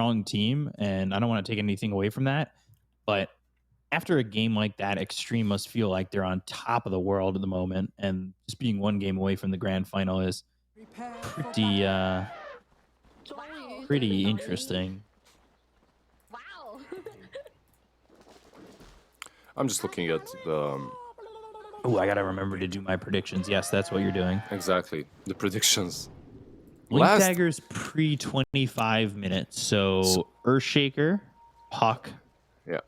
strong team, and I don't want to take anything away from that. But after a game like that, Xtreme must feel like they're on top of the world at the moment, and just being one game away from the grand final is pretty pretty interesting. Wow. I'm just looking at the Oh, I gotta remember to do my predictions. Yes, that's what you're doing. exactly the predictions. Link Last Dagger's pre 25 minutes. So Earthshaker, Hawk, yeah,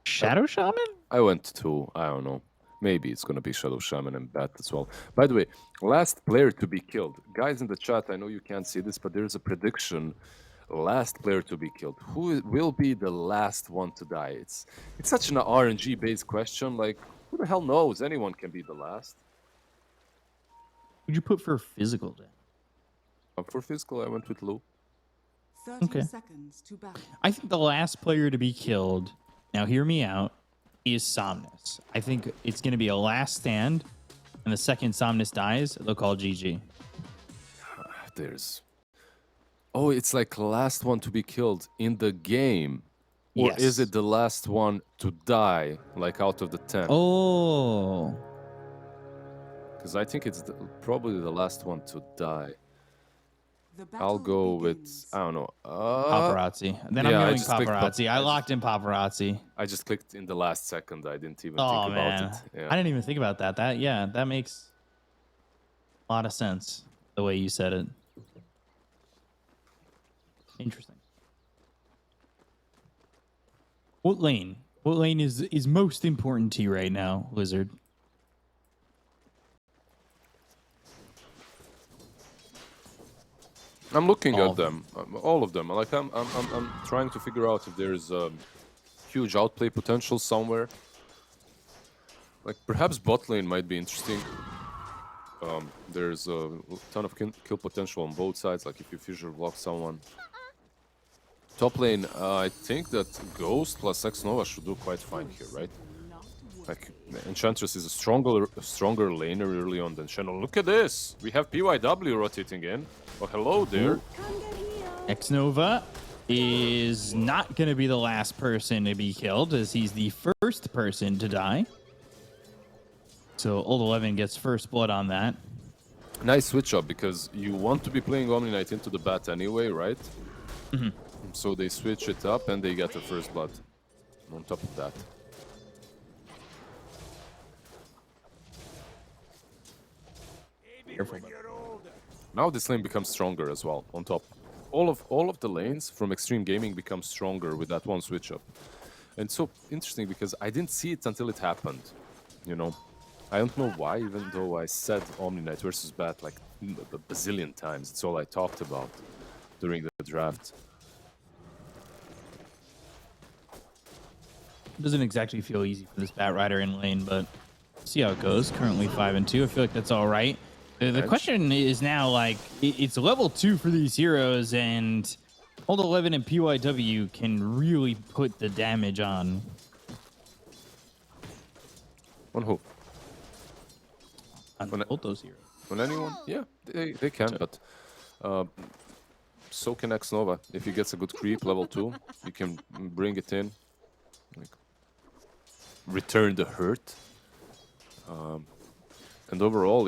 Shadow Shaman? I went to I don't know. Maybe it's gonna be Shadow Shaman and Bat as well. By the way, last player to be killed. Guys in the chat, I know you can't see this, but there's a prediction. Last player to be killed. Who will be the last one to die? It's such an RNG based question. Like, who the hell knows? Anyone can be the last. Who'd you put for physical then? For physical, I went with Lou. 30 Okay. seconds to battle. I think the last player to be killed, now hear me out, is Somnus. I think it's going to be a last stand, and the second Somnus dies, they'll call GG. There's. Oh, it's like last one to be killed in the game. Or is Yes. it the last one to die, like out of the 10? Oh. Because I think it's probably the last one to die. The I'll battle go with, begins. I don't know. Paparazzi. Then yeah, I I'm going just clicked paparazzi. I locked in paparazzi. I just clicked in the last second. I didn't even Oh, think man. about it. Yeah. I didn't even think about that. That makes a lot of sense, the way you said it. Interesting. What lane? What lane is most important to you right now, Lizard? I'm looking All at of them, all of them. Like I'm trying to figure out if there's huge outplay potential somewhere. Like perhaps bot lane might be interesting. There's a ton of kill potential on both sides. Like if you fissure block someone. Top lane, I think that Ghost plus X Nova should do quite fine here, right? Like Enchantress is a stronger laner early on than Shannon. Look at this! We have PYW rotating in. Oh, hello there. X Nova is not going to be the last person to be killed, as he's the first person to die. So Old 11 gets first blood on that. Nice switch up, because you want to be playing Omni Knight into the bat anyway, right? Mm-hmm. So they switch it up and they get the first blood on top of that. Careful. Now this lane becomes stronger as well, on top. All of the lanes from Xtreme Gaming become stronger with that one switch up. And so interesting, because I didn't see it until it happened, you know? I don't know why, even though I said Omni Knight versus Bat like a bazillion times. It's all I talked about during the draft. Doesn't exactly feel easy for this Bat Rider in lane, but see how it goes. Currently 5-2. I feel like that's all right. The question is now, like, it's level 2 for these heroes, and Old 11 and PYW can really put the damage on. On who? On both those heroes. On anyone? Yeah, they can, but so can X Nova. If he gets a good creep, level 2, you can bring it in. Like, return the hurt. And overall,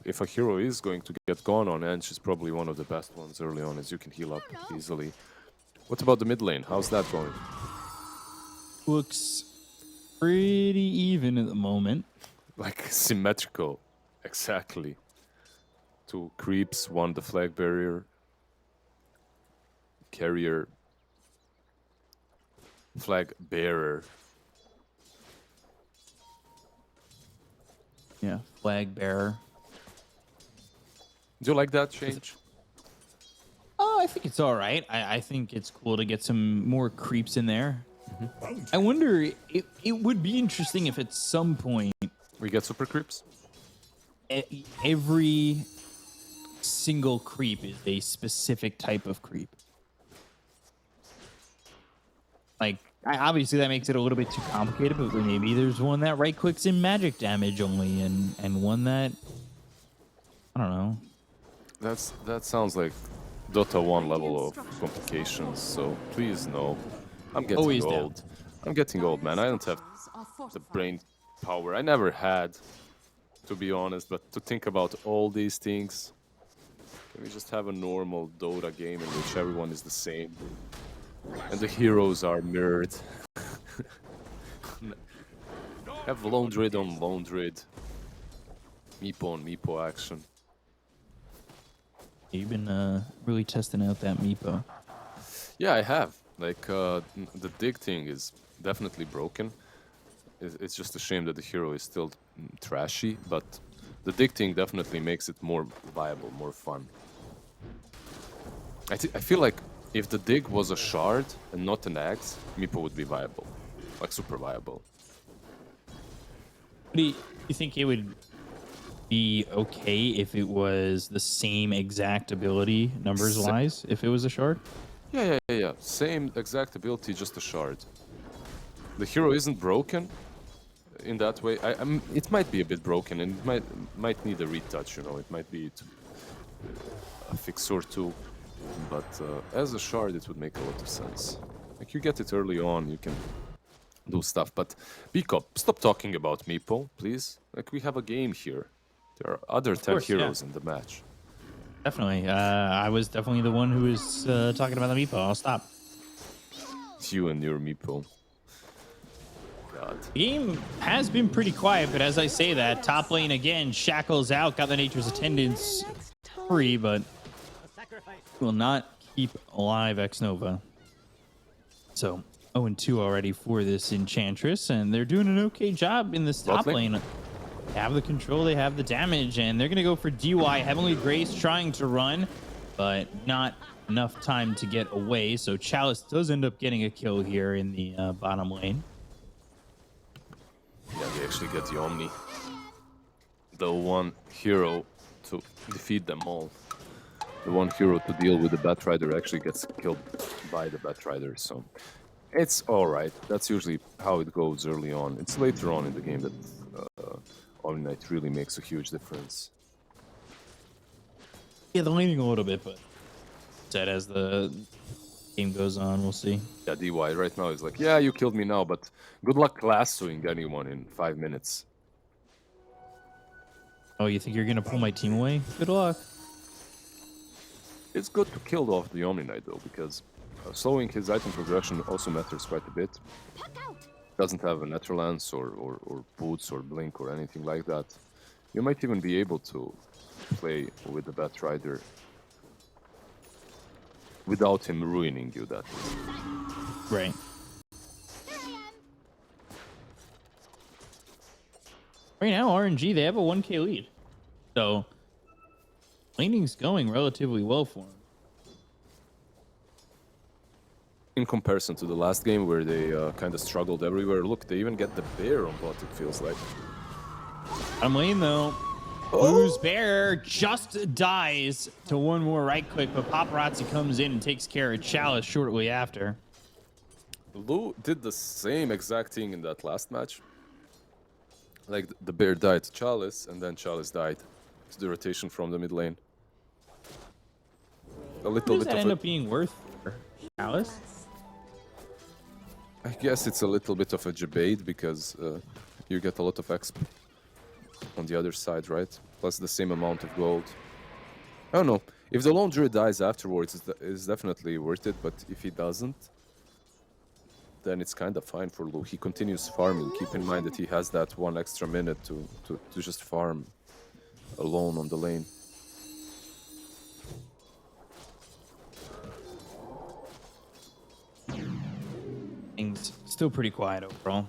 if a hero is going to get gone on Edge, she's probably one of the best ones early on, as you can heal up easily. What about the mid lane? How's that going? Looks pretty even at the moment. Like symmetrical, exactly. 2 creeps, 1 the flag barrier, carrier, flag bearer. Yeah, flag bearer. Do you like that change? Oh, I think it's all right. I think it's cool to get some more creeps in there. Mm-hmm. I wonder, it would be interesting if at some point We get super creeps? every single creep is a specific type of creep. Like, obviously that makes it a little bit too complicated, but maybe there's one that right clicks in magic damage only, and one that, I don't know. That sounds like Dota 1 level of complications, so please no. I'm getting Always down. old. I'm getting old, man. I don't have the brain power. I never had, to be honest, but to think about all these things. Can we just have a normal Dota game in which everyone is the same? And the heroes are mirrored. Have Lone Druid on Lone Druid. Meepo on Meepo action. You've been really testing out that Meepo. Yeah, I have. Like, the dig thing is definitely broken. It's just a shame that the hero is still trashy, but the dig thing definitely makes it more viable, more fun. I feel like if the dig was a shard and not an axe, Meepo would be viable. Like, super viable. Do you think it would be okay if it was the same exact ability numbers-wise, if it was a shard? Yeah. Same exact ability, just a shard. The hero isn't broken in that way. It might be a bit broken, and it might need a retouch. You know, it might be a fix or two. But as a shard, it would make a lot of sense. Like, you get it early on, you can do stuff. But Bicop, stop talking about Meepo, please. Like, we have a game here. There are other 10 course, heroes yeah. in the match. Definitely. I was definitely the one who was talking about the Meepo. I'll stop. You and your Meepo. God. The game has been pretty quiet, but as I say that, top lane again, Shackles out, got the Nature's Attendance free, but will not keep alive Xnova. So 0-2 already for this Enchantress, and they're doing an okay job in this top lane. They have the control, they have the damage, and they're going to go for DY. Heavenly Grace trying to run, but not enough time to get away. So Chalice does end up getting a kill here in the bottom lane. Yeah, they actually get the Omni. The one hero to defeat them all. The one hero to deal with the Batrider actually gets killed by the Batrider, so it's alright. That's usually how it goes early on. It's later on in the game that Omni Knight really makes a huge difference. Yeah, they're leaning a little bit, but said as the game goes on, we'll see. Yeah, DY right now is like, yeah, you killed me now, but good luck lassoing anyone in 5 minutes. Oh, you think you're going to pull my team away? Good luck. It's good to kill off the Omni Knight though, because slowing his item progression also matters quite a bit. Doesn't have a natural lance or boots or blink or anything like that. You might even be able to play with the Batrider without him ruining you, that is. Right. Right now, RNG, they have a 1k lead. So, laning's going relatively well for them. In comparison to the last game where they kind of struggled everywhere. Look, they even get the bear on bot, it feels like. I'm lane though. Blue's bear just dies to one more right click, but Paparazzi comes in and takes care of Chalice shortly after. Lou did the same exact thing in that last match. Like, the bear died to Chalice, and then Chalice died to the rotation from the mid lane. A little Does bit that of end a... up being worth for Chalice? I guess it's a little bit of a debate because you get a lot of XP on the other side, right? Plus the same amount of gold. I don't know. If the Lone Druid dies afterwards, it's definitely worth it, but if he doesn't, then it's kind of fine for Lou. He continues farming. Keep in mind that he has that 1 extra minute to just farm alone on the lane. Things still pretty quiet overall.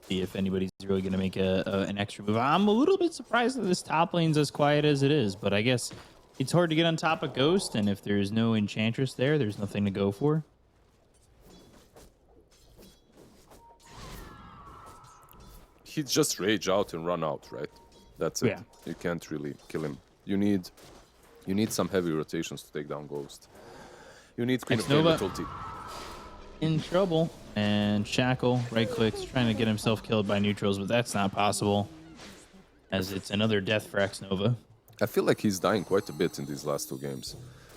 See if anybody's really going to make an extra move. I'm a little bit surprised that this top lane's as quiet as it is, but I guess it's hard to get on top of Ghost, and if there's no Enchantress there, there's nothing to go for. He'd just rage out and run out, right? That's it. Yeah. You can't really kill him. You need some heavy rotations to take down Ghost. You need Queen of Xnova Flame ulti. in trouble, and Shackle right clicks trying to get himself killed by neutrals, but that's not possible as it's another death for Xnova. I feel like he's dying quite a bit in these last two games.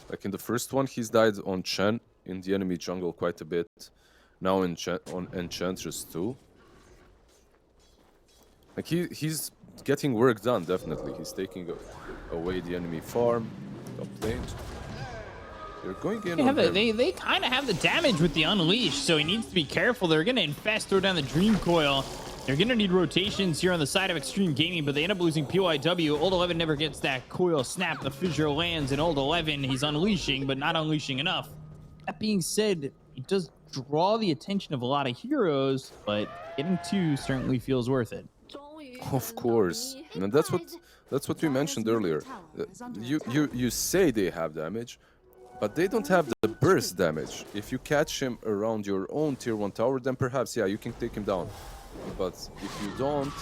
Like in the first one, he's died on Chen in the enemy jungle quite a bit. Now on Enchantress too. Like he's getting work done, definitely. He's taking away the enemy farm, top lane. They're going in on him. They kind of have the damage with the Unleash, so he needs to be careful. They're going to infest, throw down the Dream Coil. They're going to need rotations here on the side of Xtreme Gaming, but they end up losing PYW. Old 11 never gets that coil snap. The fissure lands in Old 11. He's unleashing, but not unleashing enough. That being said, it does draw the attention of a lot of heroes, but getting 2 certainly feels worth it. Of course, and that's what we mentioned earlier. You say they have damage, but they don't have the burst damage. If you catch him around your own tier 1 tower, then perhaps yeah, you can take him down. But if you don't,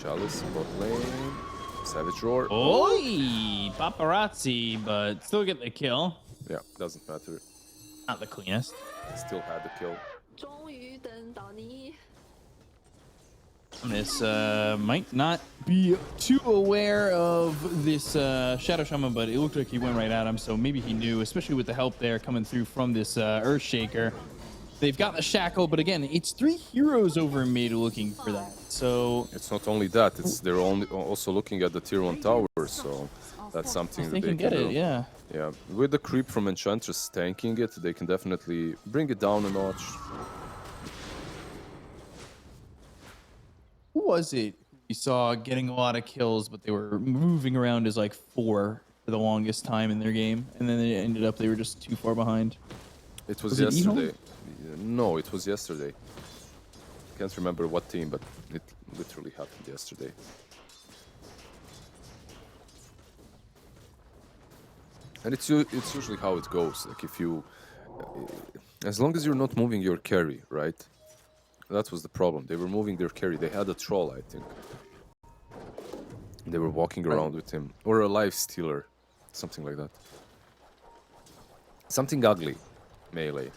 Chalice, bot lane, Savage Roar. Oi! Paparazzi, but still get the kill. Yeah, doesn't matter. Not the cleanest. Still had the kill. 终于等到你。 This might not be too aware of this Shadow Shaman, but it looked like he went right at him, so maybe he knew, especially with the help there coming through from this Earthshaker. They've got the Shackle, but again, it's 3 heroes over mid looking for that. So it's not only that; they're also looking at the tier 1 tower, so that's something that they can get do. it. Yeah. Yeah, with the creep from Enchantress tanking it, they can definitely bring it down a notch. Who was it we saw getting a lot of kills, but they were moving around as like 4 for the longest time in their game, and then they were just too far behind. It was it yesterday. No, it was yesterday. Can't remember what team, but it literally happened yesterday. And it's usually how it goes. Like if you, as long as you're not moving your carry, right? That was the problem. They were moving their carry. They had a troll, I think. They were walking around with him, or a life stealer, something like that. Something ugly, melee.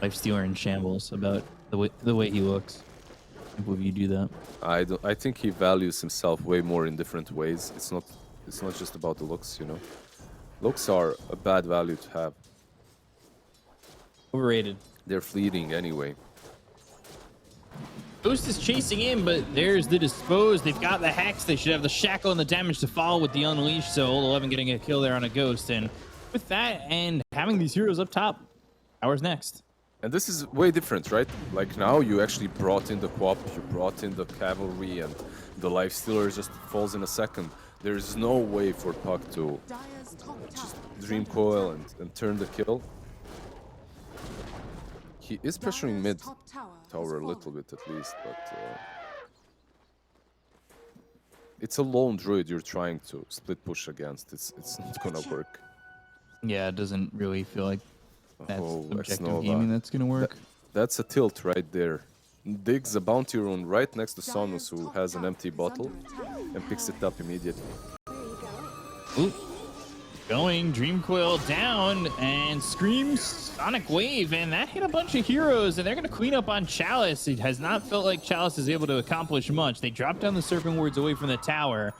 Life Stealer in shambles about the way he looks. I can't believe you do that. I think he values himself way more in different ways. It's not just about the looks, you know. Looks are a bad value to have. Overrated. They're fleeting anyway. Ghost is chasing in, but there's the Dispose. They've got the Hex. They should have the Shackle and the damage to follow with the Unleash. So Old 11 getting a kill there on a Ghost. And with that and having these heroes up top, ours next. And this is way different, right? Like now you actually brought in the Quap, you brought in the Cavalry, and the Life Stealer just falls in a second. There's no way for Puck to just Dream Coil and turn the kill. He is pressuring mid tower a little bit at least, but it's a lone druid you're trying to split push against. It's not gonna work. Yeah, it doesn't really feel like that's objective Nova. gaming that's gonna work. That's a tilt right there. Digs a bounty rune right next to Sonus, who has an empty bottle, and picks it up immediately. Ooh. Going, Dream Coil down, and screams Sonic Wave, and that hit a bunch of heroes, and they're going to clean up on Chalice. It has not felt like Chalice is able to accomplish much. They drop down the Serpent Wards away from the tower.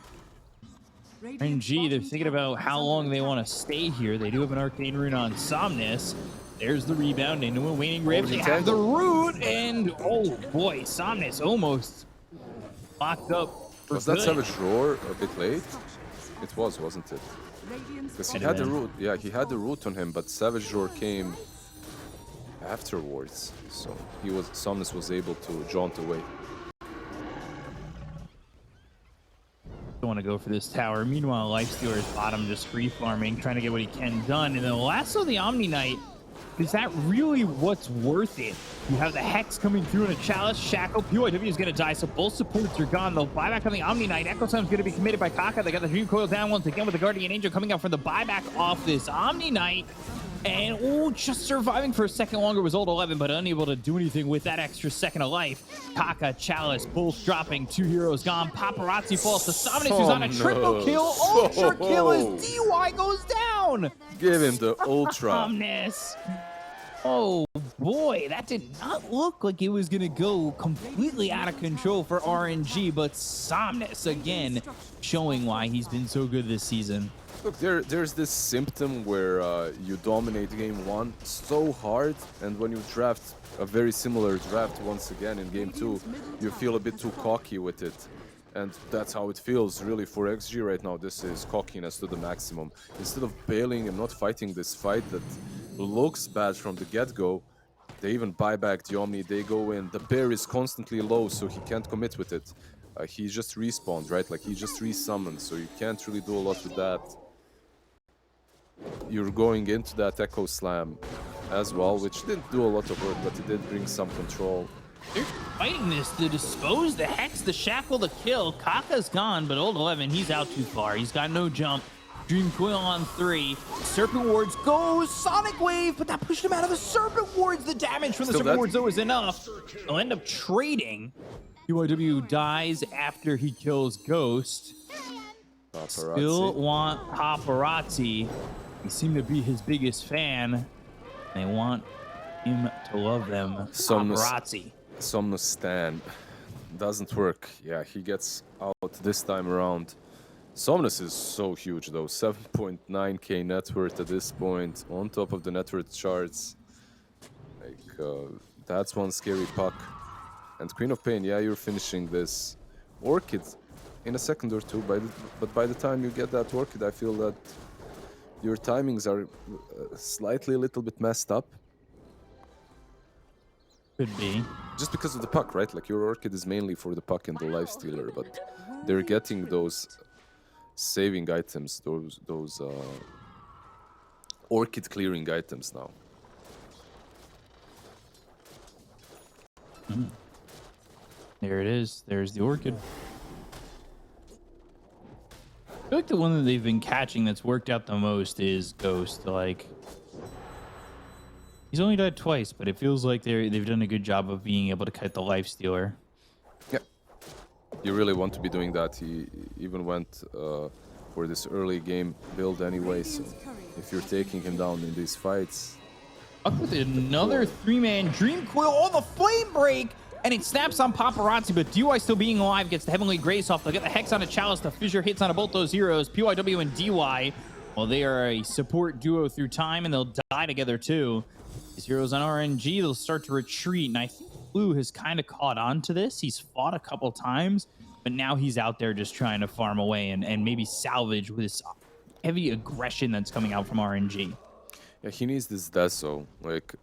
RNG, they're thinking about how long they want to stay here. They do have an Arcane Rune on Somnus. There's the rebound into a Waning Rift. They have the root, and oh boy, Somnus almost locked up. Was that Savage Roar a bit late? It was, wasn't it? Because he had the root. Yeah, he had the root on him, but Savage Roar came afterwards. So Somnus was able to jaunt away. Don't want to go for this tower. Meanwhile, Lifestealer is bottom, just free farming, trying to get what he can done. And then Lasso the Omni Knight. Is that really what's worth it? You have the Hex coming through in a Chalice, Shackle, PYW is going to die, so both supports are gone. They'll buy back on the Omni Knight. Echo Time's going to be committed by Kaka. They got the Dream Coil down once again with the Guardian Angel coming out for the buyback off this Omni Knight. And just surviving for a second longer was Old 11, but unable to do anything with that extra second of life. Kaka, Chalice, both dropping. 2 heroes gone. Paparazzi falls to Somnus, who's on a triple kill. Ultra kill as DY goes down. Give him the Ultra. Somnus. Oh boy, that did not look like it was gonna go completely out of control for RNG, but Somnus again showing why he's been so good this season. Look, there's this symptom where you dominate game 1 so hard, and when you draft a very similar draft once again in game 2, you feel a bit too cocky with it. And that's how it feels really for XG right now. This is cockiness to the maximum. Instead of bailing and not fighting this fight that looks bad from the get-go, they even buy back the Omni, they go in. The bear is constantly low, so he can't commit with it. He just respawned, right? Like, he just resummoned, so you can't really do a lot with that. You're going into that Echo Slam as well, which didn't do a lot of work, but it did bring some control. They're fighting this to dispose the Hex, the Shackle, the kill. Kaka's gone, but Old 11, he's out too far. He's got no jump. Dream Coil on 3. Serpent Wards goes. Sonic Wave, but that pushed him out of the Serpent Wards. The damage from the Serpent Wards, though, is enough. They'll end up trading. PYW dies after he kills Ghost. Paparazzi. Still want Paparazzi. They seem to be his biggest fan. They want him to love them. Paparazzi. Somnus Stan doesn't work. Yeah, he gets out this time around. Somnus is so huge though. 7.9k net worth at this point, on top of the net worth charts. Like, that's one scary puck. And Queen of Pain, yeah, you're finishing this Orchid in a second or two, but by the time you get that Orchid, I feel that your timings are slightly a little bit messed up. Could be. Just because of the puck, right? Like, your Orchid is mainly for the puck and the Lifestealer, but they're getting those saving items, those Orchid clearing items now. There it is. There's the Orchid. I feel like the one that they've been catching that's worked out the most is Ghost. Like, he's only died twice, but it feels like they've done a good job of being able to cut the Lifestealer. Yeah, you really want to be doing that. He even went for this early game build anyway, so if you're taking him down in these fights... Up with another 3-man Dream Coil on the Flame Break, and it snaps on Paparazzi, but DY still being alive gets the Heavenly Grace off. They'll get the Hex on a Chalice. The Fissure hits on both those heroes, PYW and DY. Well, they are a support duo through time, and they'll die together too. These heroes on RNG, they'll start to retreat, and I think Blue has kind of caught on to this. He's fought a couple times, but now he's out there just trying to farm away and maybe salvage with this heavy aggression that's coming out from RNG. Yeah, he needs this Deso. Like,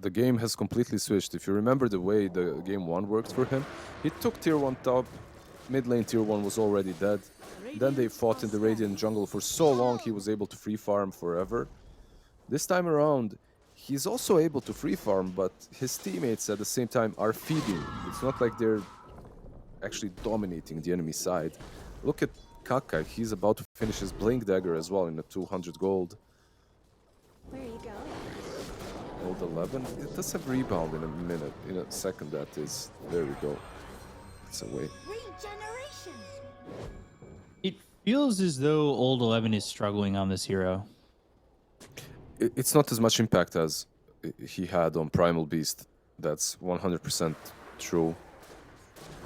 the game has completely switched. If you remember the way the game 1 worked for him, he took tier 1 top, mid lane tier 1 was already dead. Then they fought in the Radiant jungle for so long he was able to free farm forever. This time around, he's also able to free farm, but his teammates at the same time are feeding. It's not like they're actually dominating the enemy side. Look at Kaka, he's about to finish his Blink Dagger as well in a 200 gold. Where are you going? Old 11. It does have rebound in a minute, in a second. That is, there we go. It's away. Regeneration. It feels as though Old 11 is struggling on this hero. It's not as much impact as he had on Primal Beast. That's 100% true.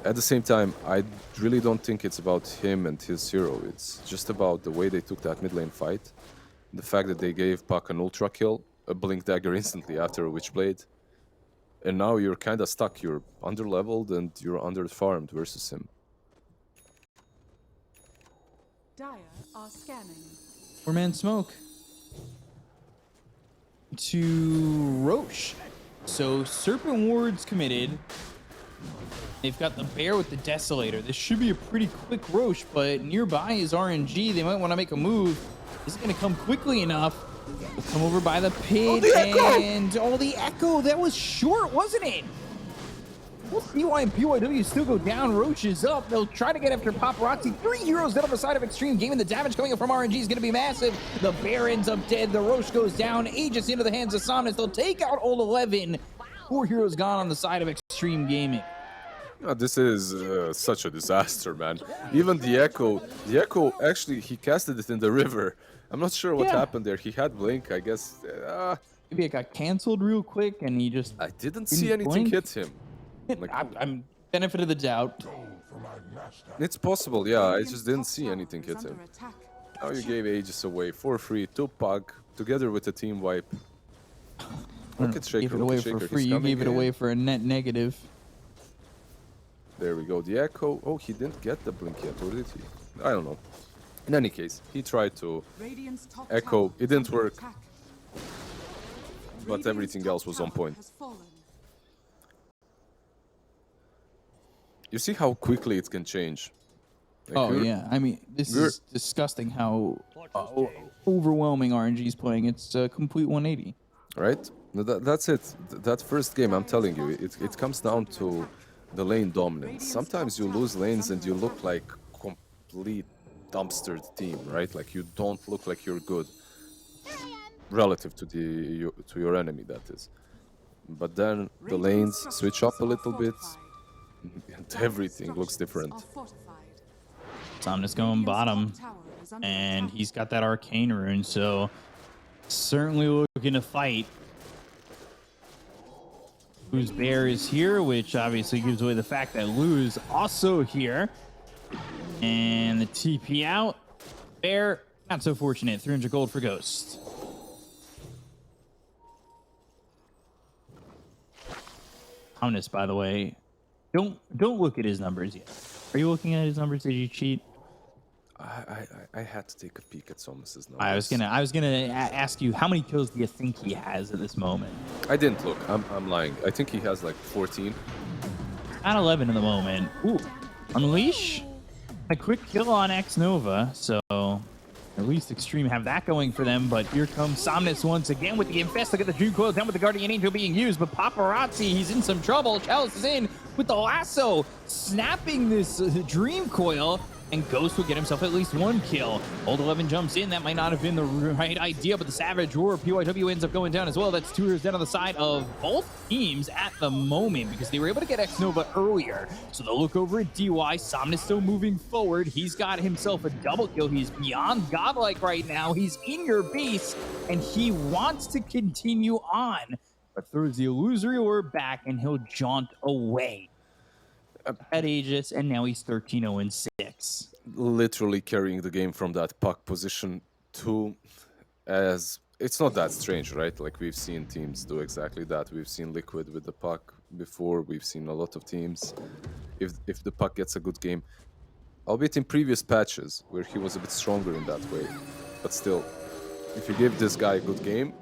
At the same time, I really don't think it's about him and his hero. It's just about the way they took that mid lane fight. The fact that they gave Puck an ultra kill, a Blink Dagger instantly after a Witchblade, and now you're kind of stuck. You're under-leveled and you're under-farmed versus him. Dire are scanning. 4-man smoke to Roche. So Serpent Ward's committed. They've got the Bear with the Desolator. This should be a pretty quick Roche, but nearby is RNG. They might want to make a move. Is it going to come quickly enough? We'll come over by the pit and the Echo. That was short, wasn't it? Well, CY and PYW still go down. Roche is up. They'll try to get after Paparazzi. 3 heroes dead on the side of Xtreme Gaming. The damage coming up from RNG is going to be massive. The Bear ends up dead. The Roche goes down. Aegis into the hands of Somnus. They'll take out Old 11. 4 heroes gone on the side of Xtreme Gaming. This is such a disaster, man. Even the Echo actually, he casted it in the river. I'm not sure what happened there. He had Blink, I guess. maybe it got canceled real quick and he just I didn't see didn't anything blink. hit him. Like, I'm benefit of the doubt. it's possible, yeah. I just didn't see anything hit him. Now you gave Aegis away for free to Pug together with a team wipe. Look at Shaker. Gave it Look away at Shaker. for He's free. You coming gave it in. away for a net negative. There we go. The Echo. Oh, he didn't get the blink yet, or did he? I don't know. In any case, he tried to Echo. It didn't work, but everything else was on point. You see how quickly it can change. Like, Oh yeah, I mean this is disgusting how overwhelming RNG is playing. It's a complete 180. right? That's it. That first game, I'm telling you, it comes down to the lane dominance. Sometimes you lose lanes and you look like complete dumpstered team, right? Like you don't look like you're good relative to your enemy, that is. But then the lanes switch up a little bit and everything looks different. Somnus going bottom, and he's got that arcane rune, so certainly looking to fight. Lou's Bear is here, which obviously gives away the fact that Lou's also here. And the TP out. Bear, not so fortunate. 300 gold for Ghost. Somnus, by the way, don't look at his numbers yet. Are you looking at his numbers? Did you cheat? I had to take a peek at Somus's numbers. I was gonna ask you, how many kills do you think he has at this moment? I didn't look. I'm lying. I think he has like 14. At 11 in the moment. Ooh, Unleash. A quick kill on X Nova, so at least Xtreme have that going for them. But here comes Somnus once again with the Infest. Look at the Dream Coil down with the Guardian Angel being used, but Paparazzi, he's in some trouble. Chalice is in with the lasso, snapping this Dream Coil. And Ghost will get himself at least one kill. Old 11 jumps in. That might not have been the right idea, but the Savage Roar PYW ends up going down as well. That's 2 heroes down on the side of both teams at the moment because they were able to get X Nova earlier. So they'll look over at DY. Somnus still moving forward. He's got himself a double kill. He's beyond godlike right now. He's in your base, and he wants to continue on, but throws the illusory orb back, and he'll jaunt away. At Aegis, and now he's 13-0-6. Literally carrying the game from that puck position to, as it's not that strange, right? Like we've seen teams do exactly that. We've seen Liquid with the puck before. We've seen a lot of teams. If the puck gets a good game, albeit in previous patches where he was a bit stronger in that way, but still, if you give this guy a good game,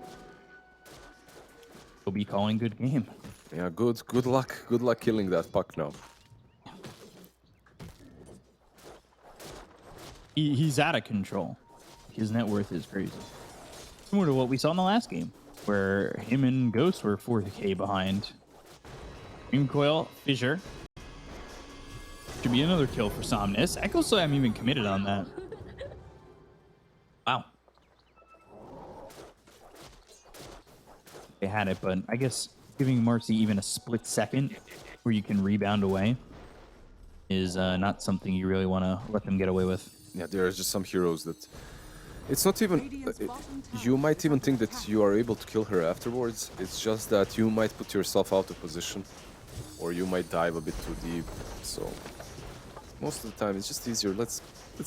He'll be calling good game. yeah, good luck killing that puck now. He's out of control. His net worth is crazy. Similar to what we saw in the last game, where him and Ghost were 4K behind. Dream Coil, Fissure. Should be another kill for Somnus. Echo Slam even committed on that. Wow. They had it, but I guess giving Marcy even a split second where you can rebound away is not something you really want to let them get away with. Yeah, there are just some heroes that it's not even. You might even think that you are able to kill her afterwards. It's just that you might put yourself out of position, or you might dive a bit too deep. So most of the time, it's just easier. Let's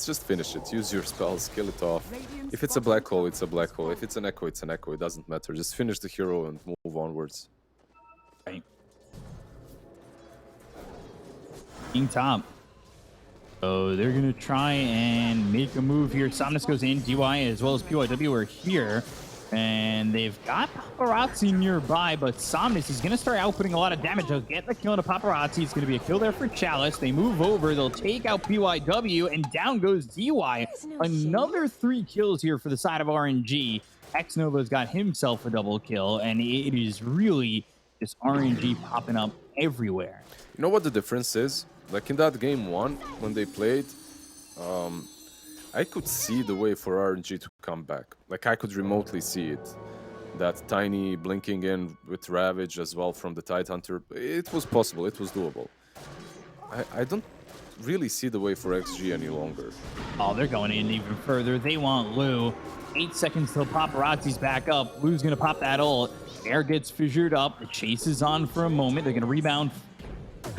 just finish it. Use your spells, kill it off. If it's a black hole, it's a black hole. If it's an echo, it's an echo. It doesn't matter. Just finish the hero and move onwards. Right. King top. So they're going to try and make a move here. Somnus goes in. DY as well as PYW are here. And they've got Paparazzi nearby, but Somnus is going to start outputting a lot of damage. They'll get the kill into Paparazzi. It's going to be a kill there for Chalice. They move over. They'll take out PYW, and down goes DY. Another 3 kills here for the side of RNG. X Nova's got himself a double kill, and it is really just RNG popping up everywhere. You know what the difference is? Like in that game 1, when they played, I could see the way for RNG to come back. Like I could remotely see it. That tiny blinking in with Ravage as well from the Tidehunter. It was possible, it was doable. I don't really see the way for XG any longer. Oh, they're going in even further. They want Lou. 8 seconds till Paparazzi's back up. Blue's gonna pop that ult. Air gets fissured up. The chase is on for a moment. They're gonna rebound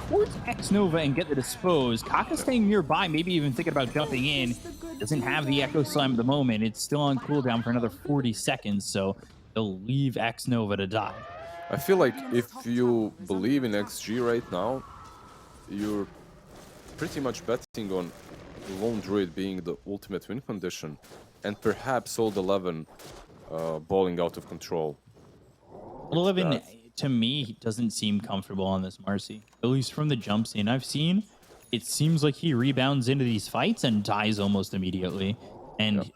towards X-Nova and get the dispose. Kaka staying nearby, maybe even thinking about jumping in. Doesn't have the Echo Slam at the moment. It's still on cooldown for another 40 seconds, so they'll leave X-Nova to die. I feel like if you believe in XG right now, you're pretty much betting on Lone Druid being the ultimate win condition, and perhaps Old 11 balling out of control. Old 11, to me, doesn't seem comfortable on this Marcy. At least from the jump scene I've seen, it seems like he rebounds into these fights and dies almost immediately. And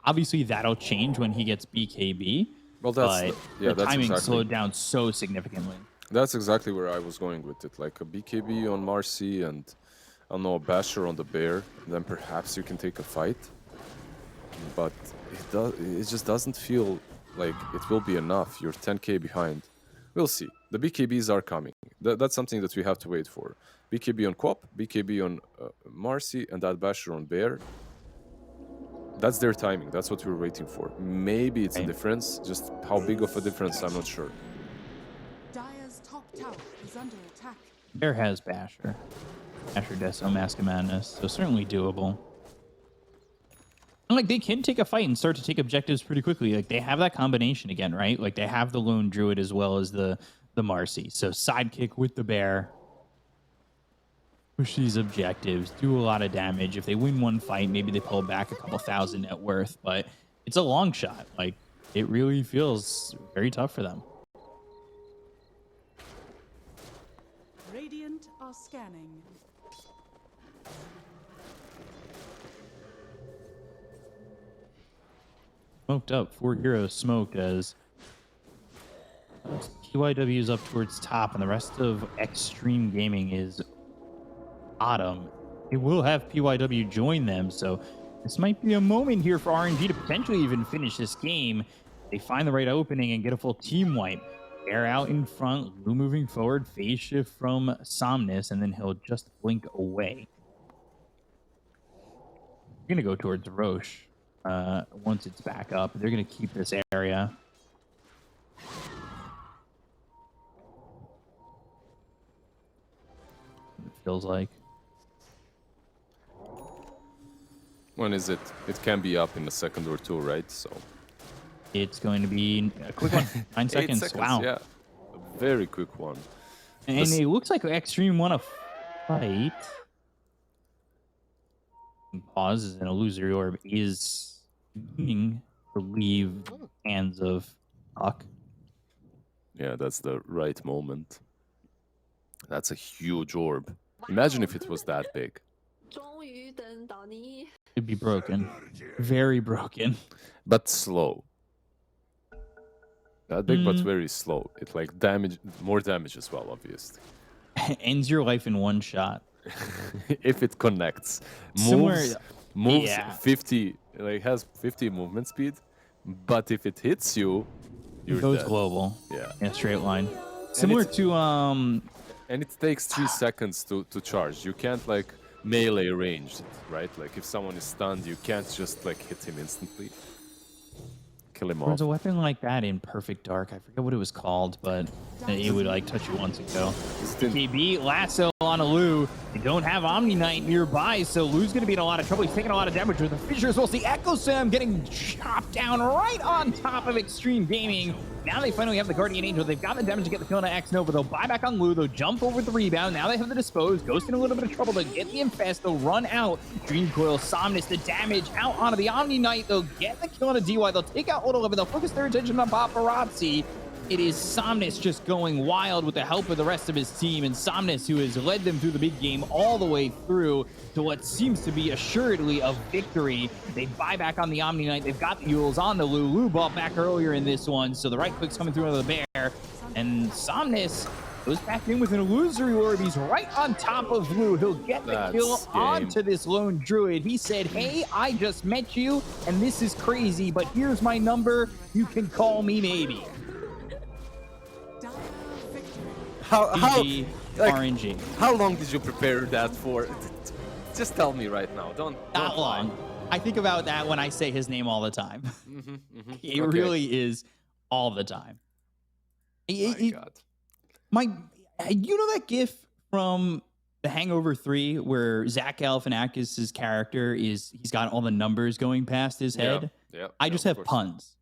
obviously that'll change when he gets BKB. Well, but the that's timing exactly, slowed down so significantly. That's exactly where I was going with it. Like a BKB on Marcy and, I don't know, a Basher on the Bear. Then perhaps you can take a fight. But it just doesn't feel like it will be enough. You're 10k behind. We'll see. The BKBs are coming. That's something that we have to wait for. BKB on Quap, BKB on Marcy, and that Basher on Bear. That's their timing. That's what we're waiting for. Maybe it's a difference. Just how big of a difference, I'm not sure. Dire's top tower is under attack. Bear has Basher. Basher Deso, Mask of Madness. So certainly doable. And like they can take a fight and start to take objectives pretty quickly. Like they have that combination again, right? Like they have the Lone Druid as well as the Marcy. So sidekick with the Bear. Push these objectives, do a lot of damage. If they win one fight, maybe they pull back a couple thousand net worth, but it's a long shot. Like it really feels very tough for them. Radiant are scanning. Smoked up, 4 heroes smoked as PYW is up towards top, and the rest of Xtreme Gaming is bottom. It will have PYW join them, so this might be a moment here for RNG to potentially even finish this game. They find the right opening and get a full team wipe. Air out in front, Lou moving forward, phase shift from Somnus, and then he'll just blink away. We're gonna go towards Roche. Once it's back up, they're going to keep this area. It feels like. When is it? It can be up in a second or two, right? So It's going to be a quick one. 9 seconds. 8 seconds. Wow. Yeah, a very quick one. And it looks like Xtreme want to fight. Pauses and illusory orb is beginning to leave hands of Huck. Yeah, that's the right moment. That's a huge orb. Imagine if it was that big. It'd be broken. Very broken. But slow. That big, but very slow. It like more damage as well, obviously. Ends your life in one shot. If it connects. Similar- Moves yeah. 50, like has 50 movement speed, but if it hits you, you're It goes dead. global. Yeah. In a straight line. Similar to And it takes 3 seconds to charge. You can't like melee range it, right? Like if someone is stunned, you can't just like hit him instantly. Kill him there off. was a weapon like that in Perfect Dark. I forget what it was called, but it would like touch you once and go. KB lasso on a Lou. They don't have Omni Knight nearby, so Lou's going to be in a lot of trouble. He's taking a lot of damage with the Fissures. We'll see Echo Sam getting chopped down right on top of Xtreme Gaming. Now they finally have the Guardian Angel. They've got the damage to get the kill on X-Nova. They'll buy back on Lou. They'll jump over the rebound. Now they have the dispose. Ghost in a little bit of trouble to get the infest. They'll run out. Dream Coil, Somnus, the damage out onto the Omni Knight. They'll get the kill on a DY. They'll take out Old 11. They'll focus their attention on Paparazzi. It is Somnus just going wild with the help of the rest of his team, and Somnus, who has led them through the big game all the way through to what seems to be assuredly a victory. They buy back on the Omni Knight. They've got the Yules on the Lou. Lou bought back earlier in this one, so the right click's coming through on the Bear, and Somnus goes back in with an illusory orb. He's right on top of Lou. He'll get the kill onto this lone druid. He said, hey, I just met you, and this is crazy, but here's my number. You can call me maybe. How like, RNG. How long did you prepare that for? Just tell me right now. Don't Not long. lie. I think about that when I say his name all the time. It Okay. really is all the time. My God. My, you know that GIF from The Hangover 3 where Zach Galifianakis' character he's got all the numbers going past his head? Yeah. I yeah, just of have course. puns.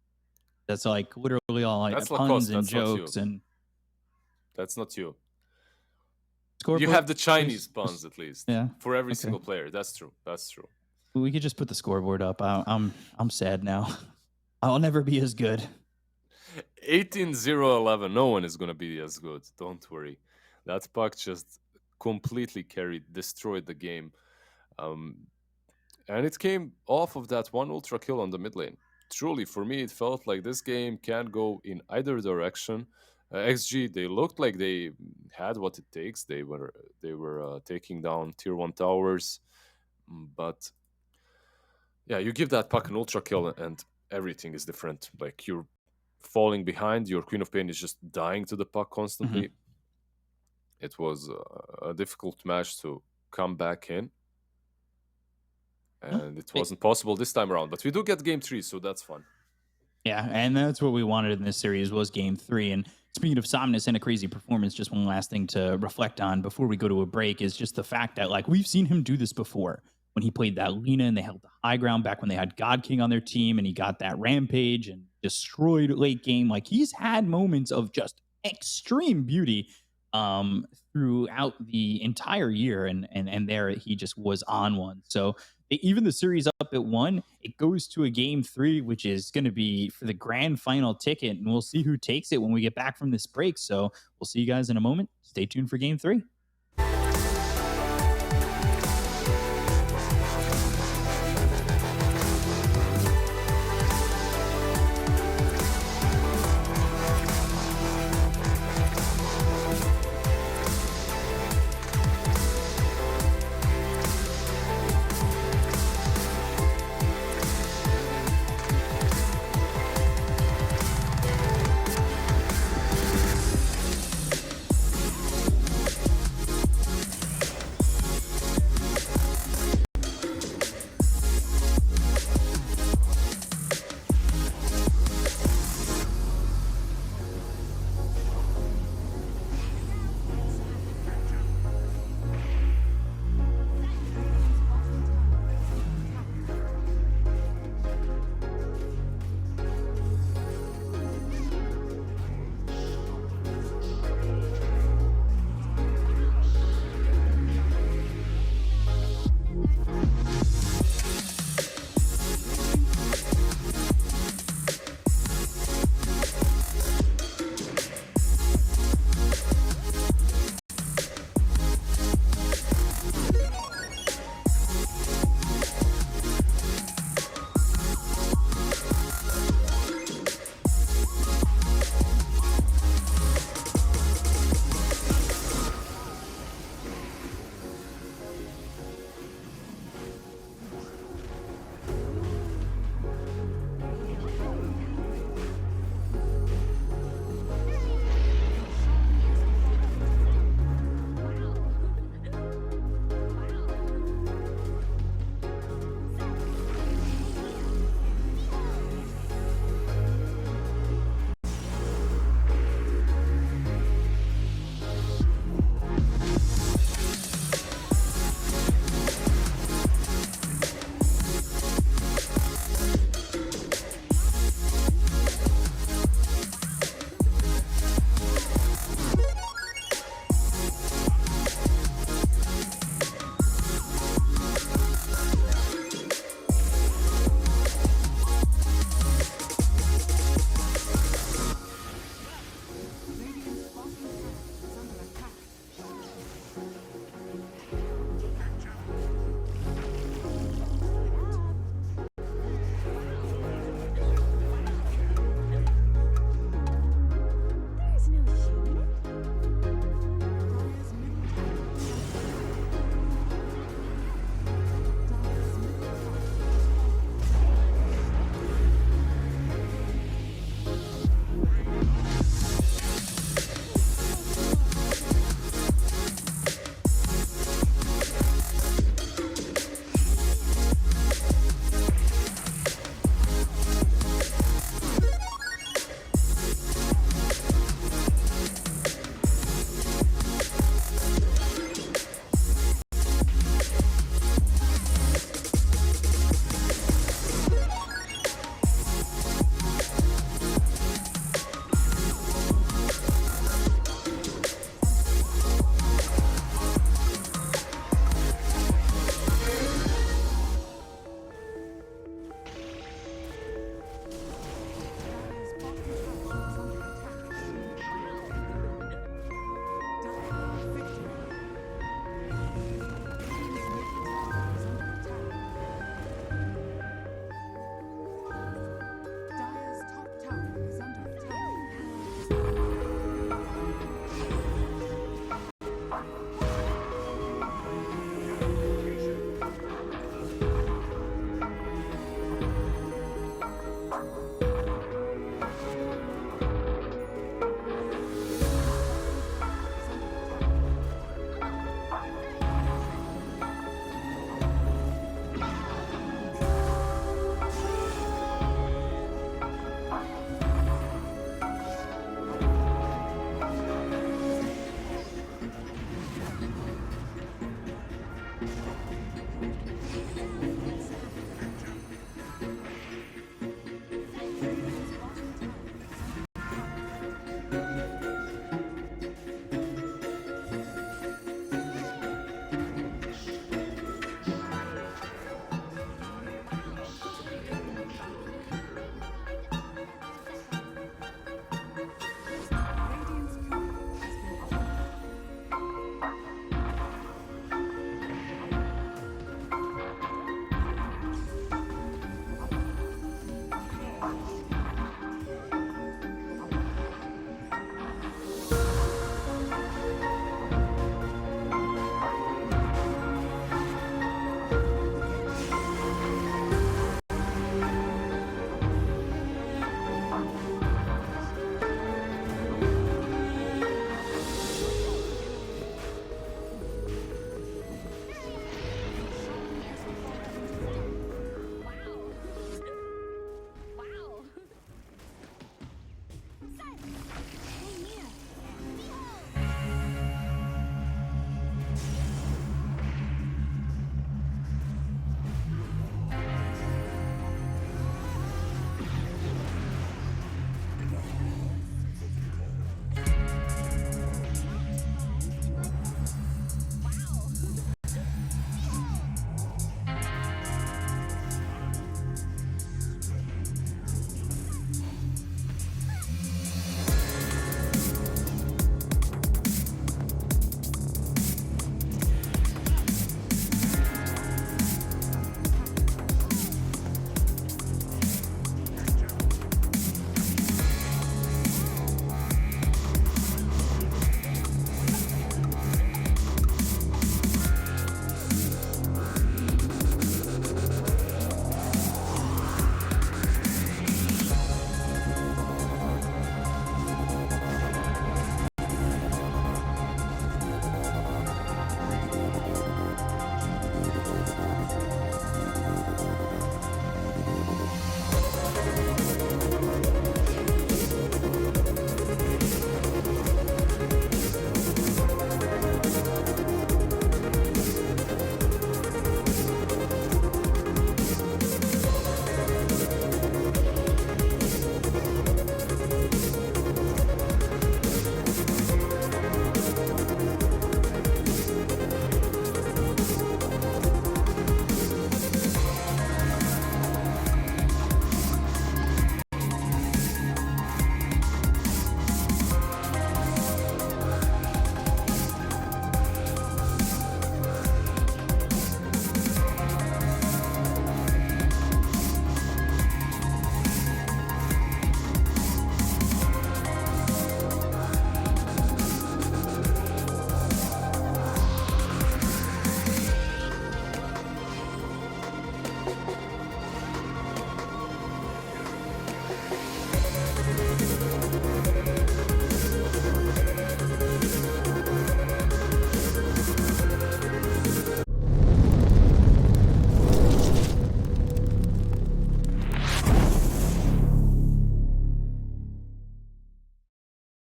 That's like literally all like That's puns Lacoste, and that's not you. jokes and That's not you. scoreboard. You have the please? Chinese puns at least. Yeah, For every okay. single player. That's true. That's true. We could just put the scoreboard up. I'm sad now. I'll never be as good. 18-0-11. No one is going to be as good. Don't worry. That puck just completely destroyed the game. And it came off of that one ultra kill on the mid lane. Truly, for me, it felt like this game can go in either direction. XG, they looked like they had what it takes. They were taking down tier 1 towers. But yeah, you give that puck an ultra kill and everything is different. Like you're falling behind, your Queen of Pain is just dying to the puck constantly. It was a difficult match to come back in. And it wasn't possible this time around. But we do get game 3, so that's fun. Yeah, and that's what we wanted in this series was game 3. And speaking of Somnus and a crazy performance, just one last thing to reflect on before we go to a break is just the fact that like we've seen him do this before when he played that Lina and they held the high ground back when they had God King on their team and he got that rampage and destroyed late game. Like he's had moments of just extreme beauty throughout the entire year and there he just was on one. So even the series up at 1, it goes to a game 3, which is going to be for the grand final ticket, and we'll see who takes it when we get back from this break. So we'll see you guys in a moment. Stay tuned for game 3.